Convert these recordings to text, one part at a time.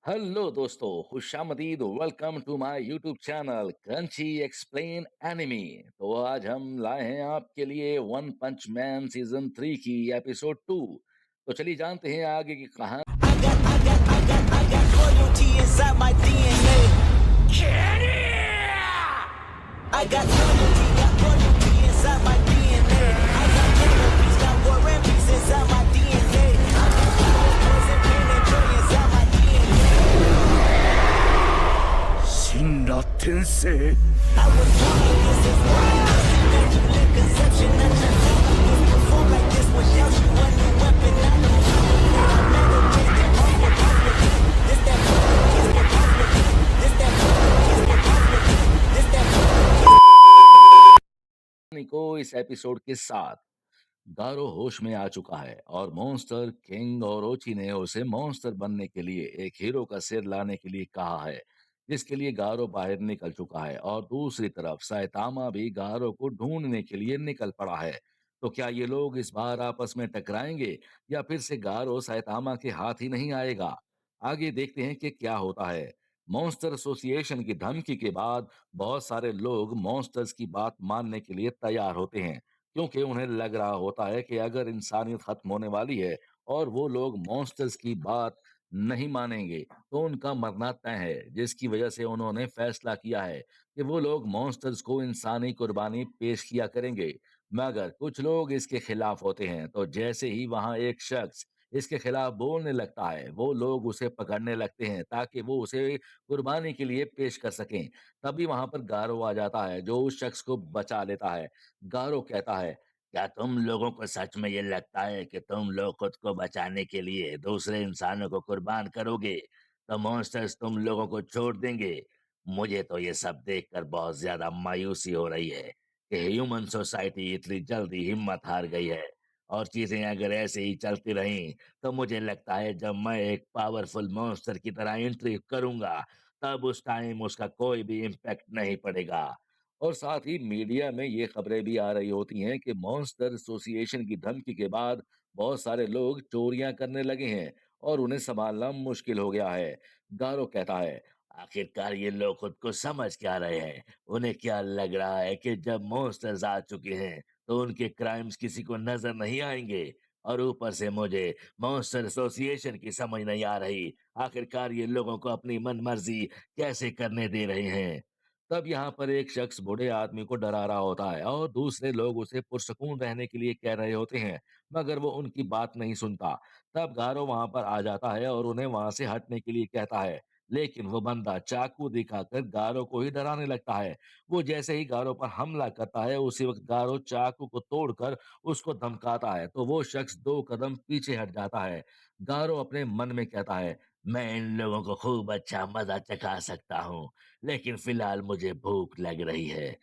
Hello दोस्तों, खुशामदीद। Welcome to my YouTube channel crunchy explain enemy. तो आज हम लाए हैं आपके लिए वन पंच मैन सीजन 3 की एपिसोड 2। तो चलिए जानते हैं आगे की कहानी। Loyalty inside my DNA. I got loyalty inside my DNA. I got inner peace, got war and peace inside my DNA. I got poison, pain, and joy inside my DNA. 神羅転生 I was born like this, is why I see immaculate conception. I transform like this, perform like this without you. A new weapon, I know how to play. I meditate the pause with positive. This that kiss with positive. This that kiss with positive. This that kiss. को इस episode के साथ गारो होश में आ चुका है और monster king ओरोची ने उसे मॉन्स्टर बनने के लिए एक हीरो का सिर लाने के लिए कहा है, जिसके लिए गारो बाहर निकल चुका है। और दूसरी तरफ साइतामा भी गारो को ढूंढने के लिए निकल पड़ा है। तो क्या ये लोग इस बार आपस में टकराएंगे या फिर से गारो साइतामा के हाथ ही नहीं आएगा? आगे देखते हैं कि क्या होता है। मॉन्स्टर एसोसिएशन की धमकी के बाद बहुत सारे लोग मॉन्स्टर्स की बात मानने के लिए तैयार होते हैं, क्योंकि उन्हें लग रहा होता है कि अगर इंसानियत खत्म होने वाली है और वो लोग मॉन्स्टर्स की बात नहीं मानेंगे तो उनका मरना तय है। जिसकी वजह से उन्होंने फैसला किया है कि वो लोग मॉन्स्टर्स को इंसानी कुर्बानी पेश किया करेंगे। मगर कुछ लोग इसके खिलाफ होते हैं, तो जैसे ही वहां एक शख्स इसके खिलाफ बोलने लगता है वो लोग उसे पकड़ने लगते हैं ताकि वो उसे कुर्बानी के लिए पेश कर सकें। तभी वहां पर गारो आ जाता है जो उस शख्स को बचा लेता है। गारो कहता है, क्या तुम लोगों को सच में ये लगता है कि तुम लोग खुद को बचाने के लिए दूसरे इंसानों को कुर्बान करोगे तो मॉन्स्टर्स तुम लोगों को छोड़ देंगे? मुझे तो ये सब देखकर बहुत ज्यादा मायूसी हो रही है कि ह्यूमन सोसाइटी इतनी जल्दी हिम्मत हार गई है। और चीजें अगर ऐसे ही चलती रहीं तो मुझे लगता है जब मैं एक पावरफुल मॉन्स्टर की तरह एंट्री करूंगा तब उस टाइम उसका कोई भी इम्पैक्ट नहीं पड़ेगा। और साथ ही मीडिया में ये खबरें भी आ रही होती हैं कि मॉन्स्टर एसोसिएशन की धमकी के बाद बहुत सारे लोग चोरियां करने लगे हैं और उन्हें संभालना मुश्किल हो गया है। गारो कहता है, आखिरकार ये लोग खुद को समझ क्या रहे हैं? उन्हें क्या लग रहा है कि जब मॉन्स्टर्स आ चुके हैं तो उनके क्राइम्स किसी को नजर नहीं आएंगे? और ऊपर से मुझे मॉन्स्टर एसोसिएशन की समझ नहीं आ रही, आखिरकार ये लोगों को अपनी मन मर्जी कैसे करने दे रहे हैं? तब यहाँ पर एक शख्स बूढ़े आदमी को डरा रहा होता है और दूसरे लोग उसे पुरसकून रहने के लिए कह रहे होते हैं, मगर वो उनकी बात नहीं सुनता। तब गारो वहां पर आ जाता है और उन्हें वहां से हटने के लिए कहता है, लेकिन वो बंदा चाकू दिखाकर गारो को ही डराने लगता है। वो जैसे ही गारो पर हमला करता है उसी वक्त गारो चाकू को तोड़कर उसको धमकाता है, तो वो शख्स 2 कदम पीछे हट जाता है। गारो अपने मन में कहता है, मैं इन लोगों को खूब अच्छा मजा चखा सकता हूँ, लेकिन फिलहाल मुझे भूख लग रही है।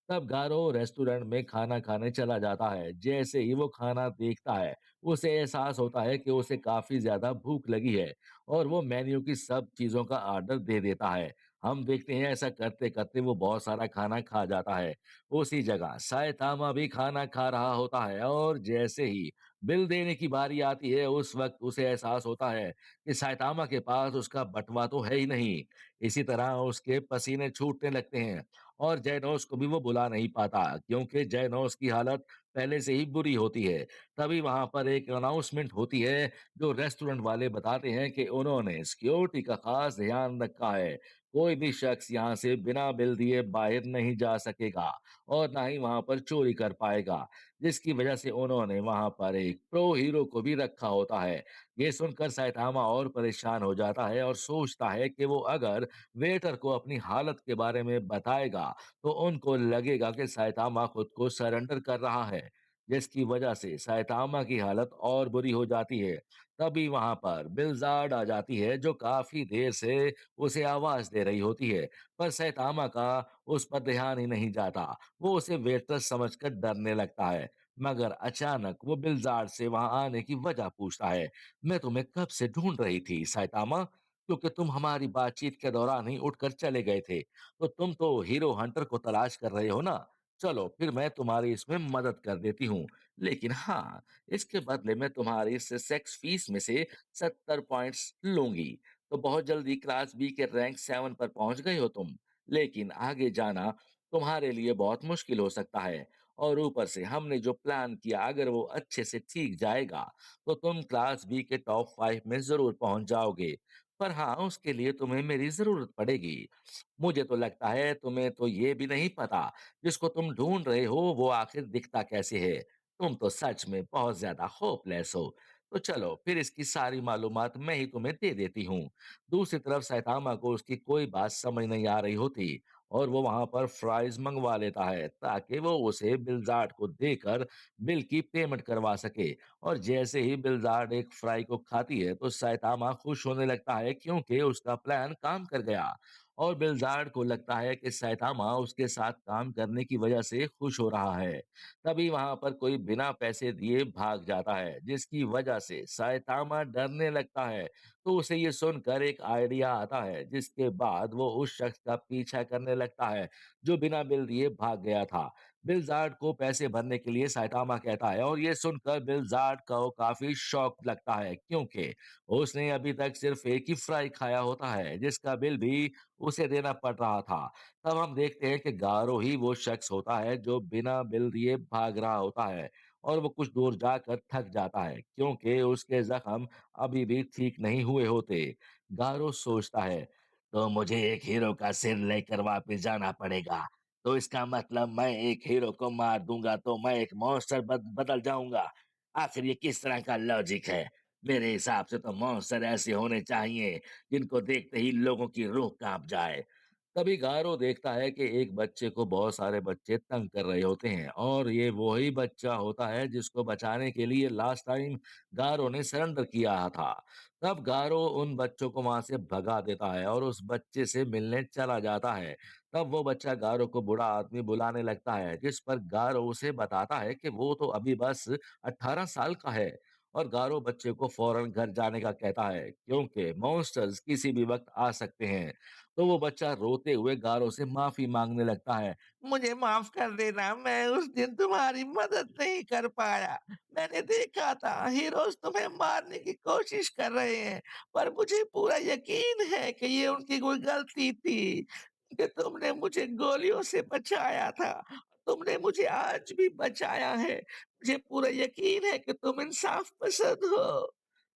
तब गारो रेस्टोरेंट में खाना खाने चला जाता है। जैसे ही वो खाना देखता है उसे एहसास होता है कि उसे काफी ज्यादा भूख लगी है और वो मेन्यू की सब चीजों का ऑर्डर दे देता है। हम देखते हैं ऐसा करते करते वो बहुत सारा खाना खा जाता है। उसी जगह सायतामा भी खाना खा रहा होता है और जैसे ही बिल देने की बारी आती है उस वक्त उसे एहसास होता है कि सायतामा के पास उसका बटवा तो है ही नहीं। इसी तरह उसके पसीने छूटने लगते हैं और जयनोस को भी वो बुला नहीं पाता क्योंकि जयनोस की हालत पहले से ही बुरी होती है। तभी वहां पर एक अनाउंसमेंट होती है जो रेस्टोरेंट वाले बताते हैं कि उन्होंने सिक्योरिटी का खास ध्यान रखा है। कोई भी शख्स यहाँ से बिना बिल दिए बाहर नहीं जा सकेगा और ना ही वहां पर चोरी कर पाएगा, जिसकी वजह से उन्होंने वहां पर एक प्रो हीरो को भी रखा होता है। ये सुनकर साइतामा और परेशान हो जाता है और सोचता है कि वो अगर वेटर को अपनी हालत के बारे में बताएगा तो उनको लगेगा कि साइतामा खुद को सरेंडर कर रहा है, जिसकी वजह से साइतामा की हालत और बुरी हो जाती है। तभी वहां पर बिलजार्ड आ जाती है जो काफी देर से उसे आवाज दे रही होती है, पर सैतामा का उस पर ध्यान ही नहीं जाता। वो उसे वेट्रेस समझकर डरने लगता है। मगर अचानक वो बिलजार्ड से वहां आने की वजह पूछता है। मैं तुम्हें कब से ढूंढ रही थी सैतामा, क्योंकि तुम हमारी बातचीत के दौरान ही उठकर चले गए थे। तो तुम तो हीरो हंटर को तलाश कर रहे हो ना? चलो फिर मैं तुम्हारी इसमें मदद कर देती हूँ, लेकिन हाँ, इसके बदले मैं तुम्हारी इस सेक्स फीस में से 70 पॉइंट्स लूंगी। तो बहुत जल्दी क्लास बी के रैंक 7 पर पहुंच गए हो तुम। लेकिन आगे जाना तुम्हारे लिए बहुत मुश्किल हो सकता है। और ऊपर से हमने जो प्लान किया, अगर वो अच्छे से ठीक जाएगा तो तुम क्लास बी के टॉप 5 में जरूर पहुंच जाओगे। पर हाँ, उसके लिए तुम्हें मेरी जरूरत पड़ेगी। मुझे तो लगता है तुम्हें तो ये भी नहीं पता, जिसको तुम ढूंढ रहे हो वो आखिर दिखता कैसे है। तुम तो सच में बहुत ज्यादा होपलेस हो। तो चलो फिर इसकी सारी मालूमात मैं ही तुम्हें दे देती हूँ। दूसरी तरफ सैतामा को उसकी कोई बात समझ नहीं आ रही होती, और वो वहां पर फ्राइज मंगवा लेता है ताकि वो उसे बिलजार्ड को देकर बिल की पेमेंट करवा सके। और जैसे ही बिलजार्ड एक फ्राई को खाती है तो सैतामा खुश होने लगता है, क्योंकि उसका प्लान काम कर गया। और बिलजार्ड को लगता है कि सैतामा उसके साथ काम करने की वजह से खुश हो रहा है। तभी वहां पर कोई बिना पैसे दिए भाग जाता है, जिसकी वजह से सैतामा डरने लगता है। तो उसे ये सुनकर एक आइडिया आता है, जिसके बाद वो उस शख्स का पीछा करने लगता है जो बिना बिल दिए भाग गया था। बिलजार्ड को पैसे भरने के लिए सैतामा कहता है, और ये सुनकर बिलजार्ड को काफी शौक लगता है, क्योंकि उसने अभी तक सिर्फ एक ही फ्राई खाया होता है, जिसका बिल भी उसे देना पड़ रहा था। तब हम देखते हैं कि गारो ही वो शख्स होता है जो बिना बिल दिए भाग रहा होता है। और वो कुछ दूर जाकर थक जाता है, क्योंकि उसके जख्म अभी भी ठीक नहीं हुए होते। गारो सोचता है, तो मुझे एक हीरो का सिर लेकर वापस जाना पड़ेगा। तो इसका मतलब मैं एक हीरो को मार दूंगा तो मैं एक मॉन्स्टर बदल जाऊंगा। आखिर ये किस तरह का लॉजिक है? मेरे हिसाब से तो मॉन्स्टर ऐसे होने चाहिए जिनको देखते ही लोगों की रूह कांप जाए। तभी गारो देखता है कि एक बच्चे को बहुत सारे बच्चे तंग कर रहे होते हैं, और ये वही बच्चा होता है जिसको बचाने के लिए लास्ट टाइम गारो ने सरेंडर किया था। तब गारो उन बच्चों को वहां से भगा देता है और उस बच्चे से मिलने चला जाता है। तब वो बच्चा गारो को बूढ़ा आदमी बुलाने लगता है, जिस पर गारो उसे बताता है कि वो तो अभी बस 18 साल का है। और गारो बच्चे को फौरन घर जाने का कहता है, क्योंकि मॉन्स्टर्स किसी भी वक्त आ सकते हैं। तो वो बच्चा रोते हुए गारो से माफी मांगने लगता है। मुझे माफ कर देना, मैं उस दिन तुम्हारी मदद नहीं कर पाया। मैंने देखा था हीरोज तुम्हें मारने की कोशिश कर रहे हैं, पर मुझे पूरा यकीन है कि ये उनकी कोई गलती थी, कि तुमने मुझे गोलियों से बचाया था। तुमने मुझे आज भी बचाया है। मुझे पूरा यकीन है कि तुम इंसाफ पसंद हो।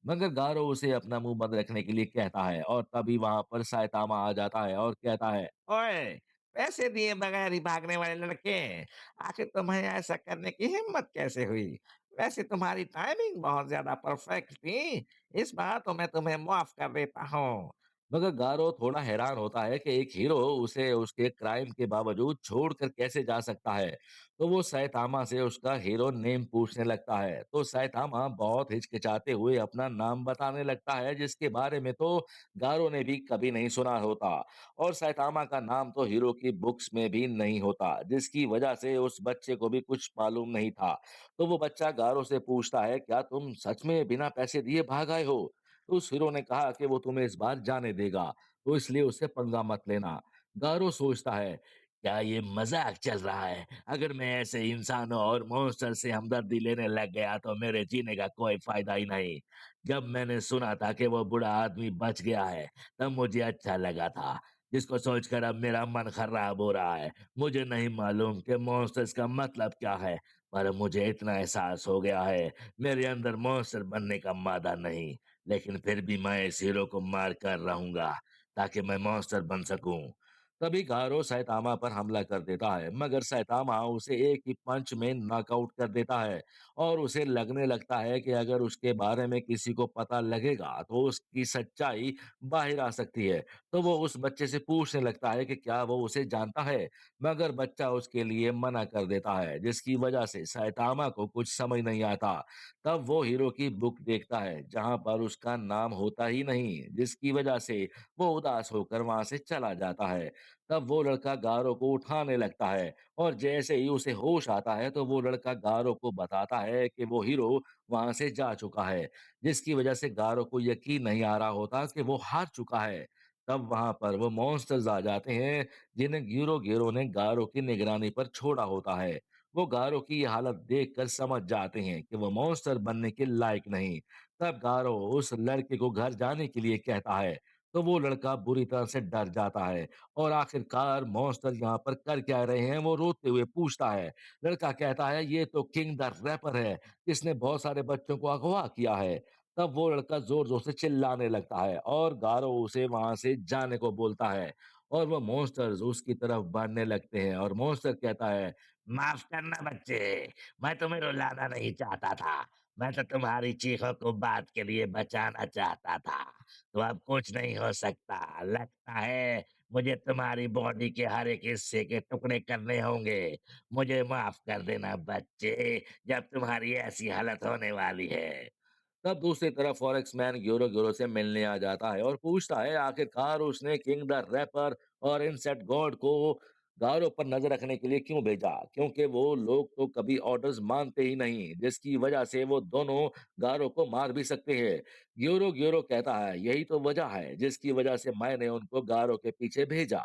मगर गारो उसे अपना मुंह बंद रखने के लिए कहता है, और तभी वहां पर साइतामा आ जाता है और कहता है, ओए, पैसे दिए बगैर ही भागने वाले लड़के, आखिर तुम्हें ऐसा करने की हिम्मत कैसे हुई? वैसे तुम्हारी टाइमिंग बहुत ज्यादा परफेक्ट थी। इस बार तो मैं तुम्हें माफ कर देता हूँ। मगर गारो थोड़ा हैरान होता है कि एक हीरो उसे उसके क्राइम के बावजूद छोड़कर कैसे जा सकता है। तो वो सैतामा से उसका हीरो नेम पूछने लगता है। तो सैतामा बहुत हिचकिचाते हुए अपना नाम बताने लगता है, जिसके बारे में तो गारो ने भी कभी नहीं सुना होता। और सैतामा का नाम तो हीरो की बुक्स में भी नहीं होता, जिसकी वजह से उस बच्चे को भी कुछ मालूम नहीं था। तो वो बच्चा गारो से पूछता है, क्या तुम सच में बिना पैसे दिए भाग आए हो? तो उस हीरो ने कहा कि वो तुम्हें इस बार जाने देगा, तो इसलिए उससे पंगा मत लेना। गारो सोचता है, क्या ये मजाक चल रहा है? अगर मैं ऐसे इंसानों और मॉन्स्टर से हमदर्दी लेने लग गया तो मेरे जीने का कोई फायदा ही नहीं। जब मैंने सुना था कि वो बूढ़ा आदमी बच गया है, तब मुझे अच्छा लगा था, जिसको सोचकर अब मेरा मन खराब हो रहा है। मुझे नहीं मालूम कि मॉन्स्टर्स का मतलब क्या है, पर मुझे इतना एहसास हो गया है, मेरे अंदर मॉन्स्टर बनने का मादा नहीं। लेकिन फिर भी मैं इस हीरो को मार कर रहूंगा, ताकि मैं मॉन्स्टर बन सकूं। तभी गारो सैतामा पर हमला कर देता है, मगर सैतामा उसे एक ही पंच में नॉकआउट कर देता है। और उसे लगने लगता है कि अगर उसके बारे में किसी को पता लगेगा तो उसकी सच्चाई बाहर आ सकती है। तो वो उस बच्चे से पूछने लगता है कि क्या वो उसे जानता है, मगर बच्चा उसके लिए मना कर देता है, जिसकी वजह से सैतामा को कुछ समझ नहीं आता। तब वो हीरो की बुक देखता है, जहां पर उसका नाम होता ही नहीं, जिसकी वजह से वो उदास होकर वहां से चला जाता है। तब वो लड़का गारो को उठाने लगता है, और जैसे ही उसे होश आता है तो वो लड़का गारो को बताता है कि वो हीरो वहां से जा चुका है, जिसकी वजह से गारो को यकीन नहीं आ रहा होता कि वो हार चुका है। तब वहां पर वो मॉन्स्टर्स आ जाते हैं, जिन्हें गिरो गिरो ने गारो की निगरानी पर छोड़ा होता है। वो गारो की ये हालत देखकर समझ जाते हैं कि वो मॉन्स्टर बनने के लायक नहीं। तब गारो उस लड़के को घर जाने के लिए कहता है, तो वो लड़का बुरी तरह से डर जाता है और आखिरकार मॉन्स्टर यहाँ पर कर क्या रहे हैं वो रोते हुए पूछता है। लड़का कहता है ये तो किंग द रैपर है जिसने बहुत सारे बच्चों को अगवा किया है। तब वो लड़का जोर जोर से चिल्लाने लगता है और गारो उसे वहां से जाने को बोलता है और वो मॉन्स्टर्स उसकी तरफ बढ़ने लगते हैं और मॉन्स्टर कहता है, माफ करना बच्चे, मैं तुम्हें रुलाना नहीं चाहता था, मैं तो तुम्हारी चीखों को बात के लिए बचाना चाहता था। तो अब कुछ नहीं हो सकता। लगता है मुझे तुम्हारी बॉडी के हर एक हिस्से के टुकड़े करने होंगे। मुझे माफ कर देना बच्चे, जब तुम्हारी ऐसी हालत होने वाली है। तब दूसरी तरफ फॉरेक्स मैन ग्योरो ग्योरो से मिलने आ जाता है और पूछता है आखिरकार उसने किंग द रैपर और इनसेट गॉड को गारों पर नजर रखने के लिए क्यों भेजा, क्योंकि वो लोग तो कभी ऑर्डर्स मानते ही नहीं, जिसकी वजह से वो दोनों गारों को मार भी सकते हैं। ग्योरो ग्योरो कहता है यही तो वजह है जिसकी वजह से मैंने उनको गारों के पीछे भेजा,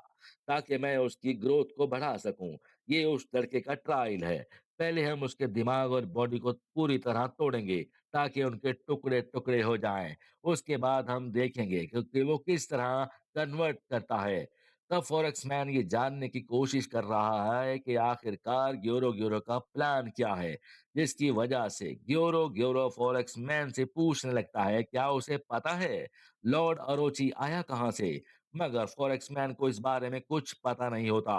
ताकि मैं उसकी ग्रोथ को बढ़ा सकूं। ये उस लड़के का ट्रायल है। पहले हम उसके दिमाग और बॉडी को पूरी तरह तोड़ेंगे ताकि उनके टुकड़े-टुकड़े हो जाएँ। उसके बाद हम देखेंगे कि वो किस तरह कन्वर्ट करता है। तब फॉरेक्स मैन ये जानने की कोशिश कर रहा है कि आखिरकार ग्योरो ग्योरो का प्लान क्या है, जिसकी वजह से ग्योरो ग्योरो फॉरेक्स मैन से पूछने लगता है क्या उसे पता है लॉर्ड अरोची आया कहाँ से? मगर फॉरेक्स मैन को इस बारे में कुछ पता नहीं होता।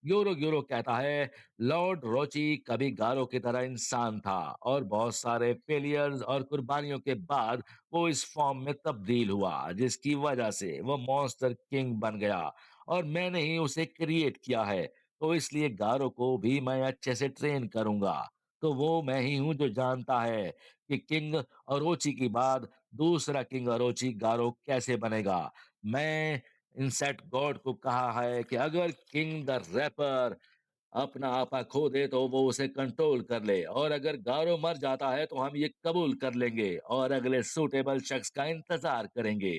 ग्योरो ग्योरो कहता है लॉर्ड रोची कभी गारो की तरह इंसान था और बहुत सारे फेलियर्स और कुर्बानियों के बाद वो इस फॉर्म में तब्दील हुआ जिसकी वजह से वो मॉन्स्टर किंग बन गया और मैंने ही उसे क्रिएट किया है। तो इसलिए गारो को भी मैं अच्छे से ट्रेन करूंगा। तो वो मैं ही हूं जो जानता है कि किंग अरोची की बाद दूसरा किंग अरोची गारो कैसे बनेगा। मैं इंसेट गॉड को कहा है कि अगर किंग द रैपर अपना आपा खो दे तो वो उसे कंट्रोल कर ले और अगर गारो मर जाता है तो हम ये कबूल कर लेंगे और अगले सूटेबल शख्स का इंतजार करेंगे।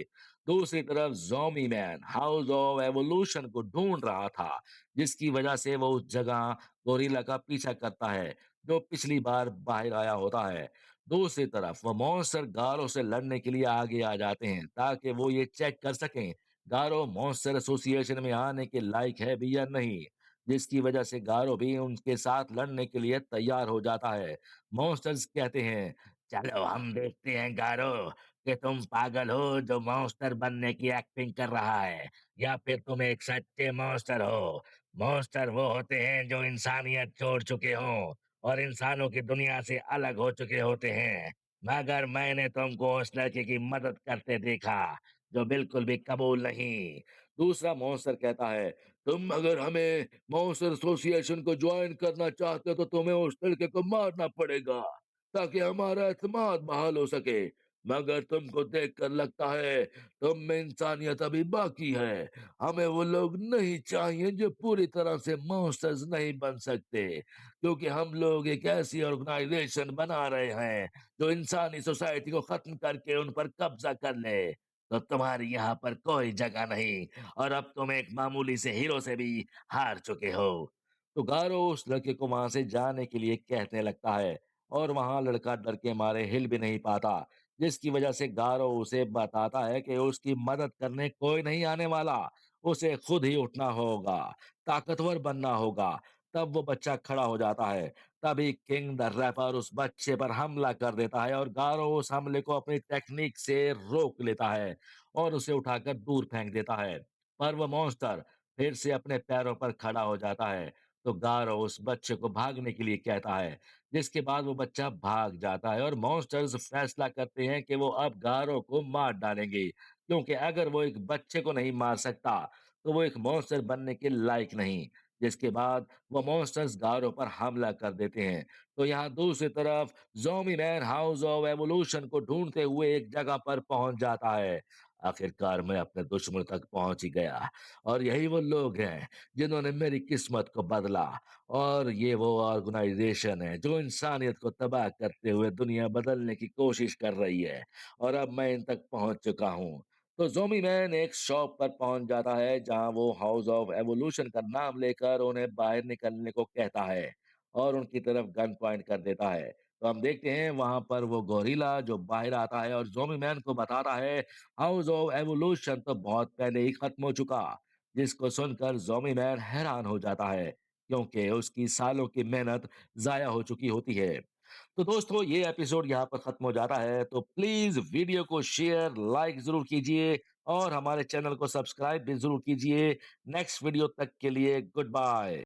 दूसरी तरफ zombie man house of evolution को ढूंढ रहा था जिसकी वजह से वो उस जगह गोरिल्ला का पीछा करता है जो पिछली बार बाहर आया होता है। दूसरी तरफ वो मॉन्स्टर गारो से लड़ने के लिए आगे आ जाते हैं ताकि वो ये चेक कर सकें गारो मॉन्स्टर एसोसिएशन में आने के लायक है भी या नहीं, जिसकी वजह से गारो भी उनके साथ लड़ने के लिए तैयार हो जाता है। मॉन्स्टर्स कहते हैं, चलो हम देखते हैं गारो कि तुम पागल हो जो मॉन्स्टर बनने की एक्टिंग कर रहा है या फिर तुम एक सच्चे मॉन्स्टर हो। मॉन्स्टर वो होते हैं जो इंसानियत छोड़ चुके हों और इंसानों की दुनिया से अलग हो चुके होते हैं। मगर मैंने तुमको उस लड़के की मदद करते देखा जो बिल्कुल भी कबूल नहीं। दूसरा मॉन्स्टर कहता है, तुम अगर हमें मॉन्स्टर एसोसिएशन को ज्वाइन करना चाहते हो तो तुम्हें उस लड़के को मारना पड़ेगा ताकि हमारा एतमाद बहाल हो सके। मगर तुमको देखकर लगता है तुम में इंसानियत अभी बाकी है। हमें वो लोग नहीं चाहिए जो पूरी तरह से मॉन्स्टर्स नहीं बन सकते, क्योंकि हम लोग एक ऐसी ऑर्गेनाइजेशन बना रहे हैं जो इंसानी सोसाइटी को खत्म करके उन पर कब्जा कर ले। तो तुम्हारी यहाँ पर कोई जगह नहीं और अब तुम एक मामूली से हीरो से भी हार चुके हो। तो गारो उस लड़के को वहां से जाने के लिए कहने लगता है और वहां लड़का डर के मारे हिल भी नहीं पाता, जिसकी वजह से गारो उसे बताता है कि उसकी मदद करने कोई नहीं आने वाला, उसे खुद ही उठना होगा, ताकतवर बनना होगा। तब वो बच्चा खड़ा हो जाता है। तभी किंग द रैपर उस बच्चे पर हमला कर देता है और गारो उस हमले को अपनी टेक्निक से रोक लेता है और उसे उठाकर दूर फेंक देता है। पर वो मॉन्स्टर फिर से अपने पैरों पर खड़ा हो जाता है। तो गारो उस बच्चे को भागने के लिए कहता है, जिसके बाद वो बच्चा भाग जाता है और मॉन्स्टर्स फैसला करते हैं कि वो अब गारो को मार डालेंगे, क्योंकि अगर वो एक बच्चे को नहीं मार सकता तो वो एक मॉन्स्टर बनने के लायक नहीं। जिसके बाद वो मॉन्स्टर्स गारो पर हमला कर देते हैं। तो यहाँ दूसरी तरफ zombie man house of evolution को ढूंढते हुए एक जगह पर पहुंच जाता है। आखिरकार मैं अपने दुश्मन तक पहुंच ही गया और यही वो लोग हैं जिन्होंने मेरी किस्मत को बदला और ये वो ऑर्गेनाइजेशन है जो इंसानियत को तबाह करते हुए दुनिया बदलने की कोशिश कर रही है और अब मैं इन तक पहुंच चुका हूँ। तो ज़ोंबी मैन एक शॉप पर पहुंच जाता है जहां वो हाउस ऑफ एवोल्यूशन का नाम लेकर उन्हें बाहर निकलने को कहता है और उनकी तरफ गन पॉइंट कर देता है। तो हम देखते हैं वहाँ पर वो गोरिल्ला जो बाहर आता है और ज़ोंबी मैन को बताता है हाउस ऑफ एवोल्यूशन तो बहुत पहले ही खत्म हो चुका, जिसको सुनकर ज़ोंबी मैन हैरान हो जाता है, क्योंकि उसकी सालों की मेहनत ज़ाया हो चुकी होती है। तो दोस्तों ये एपिसोड यहाँ पर खत्म हो जाता है, तो प्लीज़ वीडियो को शेयर, लाइक ज़रूर कीजिए और हमारे चैनल को सब्सक्राइब भी ज़रूर कीजिए। नेक्स्ट वीडियो तक के लिए गुड बाय।